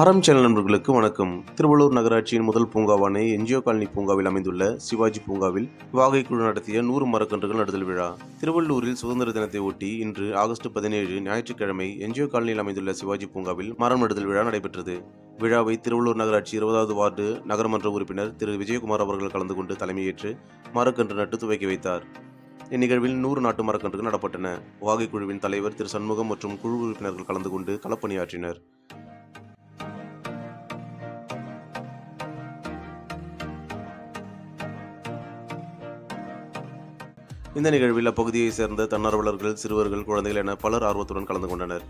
ஆரம் சேனல் நண்பர்களுக்கு வணக்கம். திருவள்ளூர் நகராட்சியின் முதல் பூங்காவான என்ஜிஓ காலனி பூங்காவில் அமைந்துள்ள சிவாஜி பூங்காவில் வாகை குழு நடத்திய 100 மரக்கன்றுகள் நடுதல் விழா. திருவள்ளூரில் சுதந்திர தினத்தை ஒட்டி இன்று ஆகஸ்ட் 17 ஞாயிற்றுக்கிழமை என்ஜிஓ காலனியில் அமைந்துள்ள சிவாஜி பூங்காவில் மரம் நடுதல் விழா நடைபெற்றது. விழாவை திருவள்ளூர் நகராட்சி 20வது வார்டு நகரமன்ற உறுப்பினர் திரு விஜயகுமார் அவர்கள் கலந்து கொண்டு தலைமையேற்று மரக்கன்று நட்டு துவக்கி வைத்தார். இந்நிகழ்வில் 100 நாட்டு மரக்கன்றுகள் நடப்பட்டன. வாகை குழுவின் தலைவர் திரு சண்முகம் மற்றும் குழு உறுப்பினர்கள் கலந்து கொண்டு களப்பணியாற்றினர். இந்த நிகழ்வில் அப்பகுதியைச் சேர்ந்த தன்னார்வலர்கள், சிறுவர்கள், குழந்தைகள் என பலர் ஆர்வத்துடன் கலந்து கொண்டனர்.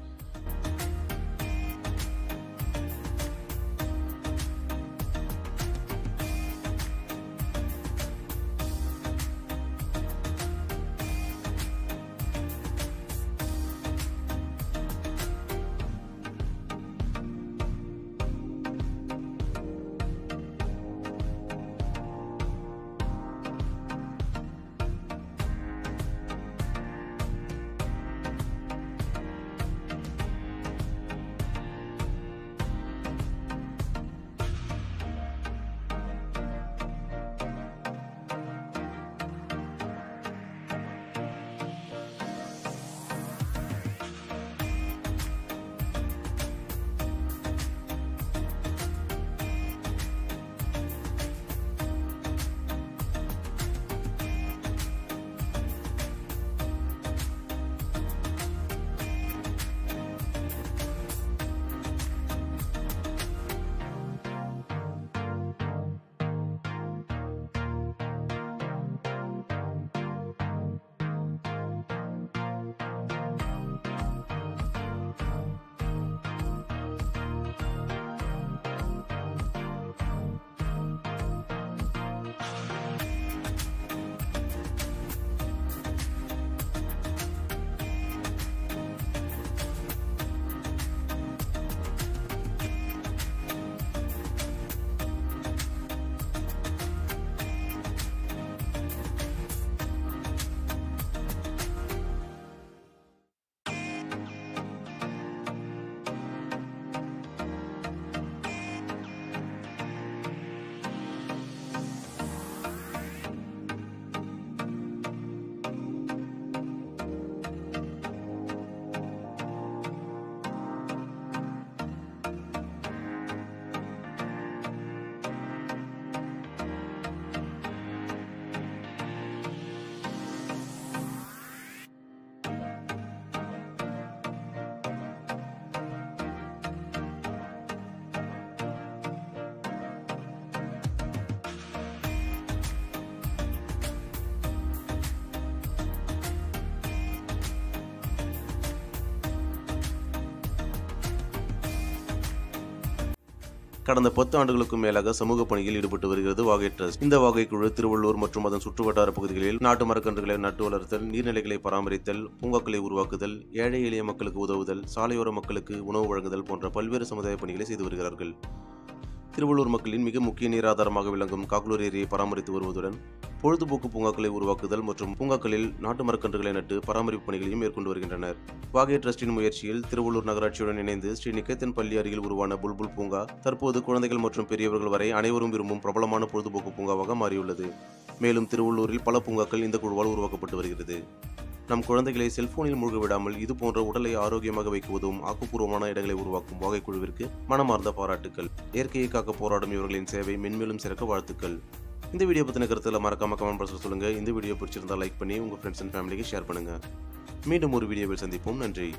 கடந்த 10 ஆண்டுகளுக்கும் மேலாக சமூக பணியில் ஈடுபட்டு வருகிறது வாகை டிரஸ்ட். இந்த வாகை குழு திருவள்ளூர் மற்றும் அதன் சுற்றுவட்டார பகுதிகளில் நாட்டு மரக்கன்றுகளை நட்டு வளர்த்தல், நீர்நிலைகளை பராமரித்தல், பூங்காக்களை உருவாக்குதல், ஏழை எளிய மக்களுக்கு உதவுதல், சாலையோர மக்களுக்கு உணவு வழங்குதல் போன்ற பல்வேறு சமுதாய பணிகளை செய்து வருகிறார்கள். திருவள்ளூர் மக்களின் மிக முக்கிய நீராதாரமாக விளங்கும் காக்லூர் ஏரியை பராமரித்து வருவதுடன் பொழுதுபோக்கு பூங்காக்களை உருவாக்குதல் மற்றும் பூங்காக்களில் நாட்டு மரக்கன்றுகளை நட்டு பராமரிப்பு பணிகளையும் மேற்கொண்டு வருகின்றனர். வாகை டிரஸ்டின் முயற்சியில் திருவள்ளூர் நகராட்சியுடன் இணைந்து ஸ்ரீ நிகேதன் பள்ளி அருகில் உருவான புல்புல் பூங்கா தற்போது குழந்தைகள் மற்றும் பெரியவர்கள் வரை அனைவரும் விரும்பும் பிரபலமான பொழுதுபோக்கு பூங்காவாக மாறியுள்ளது. மேலும் திருவள்ளூரில் பல பூங்காக்கள் இந்த குழுவால் உருவாக்கப்பட்டு வருகிறது. நம் குழந்தைகளை செல்போனில் மூழ்க விடாமல் இது போன்ற உடலை ஆரோக்கியமாக வைக்க உதவும் ஆக்கப்பூர்வமான இடங்களை உருவாக்கும் வாகை குழுவிற்கு மனமார்ந்த பாராட்டுக்கள். இயற்கையை காக்க போராடும் இவர்களின் சேவை மென்மேலும் சிறக்க வாழ்த்துக்கள். இந்த வீடியோ பற்றின கருத்துல மறக்காம கமெண்ட் பாக்ஸ்ல சொல்லுங்க. இந்த வீடியோ பிடிச்சிருந்தா லைக் பண்ணி உங்க ஃப்ரெண்ட்ஸ் அண்ட் ஃபேமிலிக்கு ஷேர் பண்ணுங்க. மீண்டும் ஒரு வீடியோவில் சந்திப்போம். நன்றி.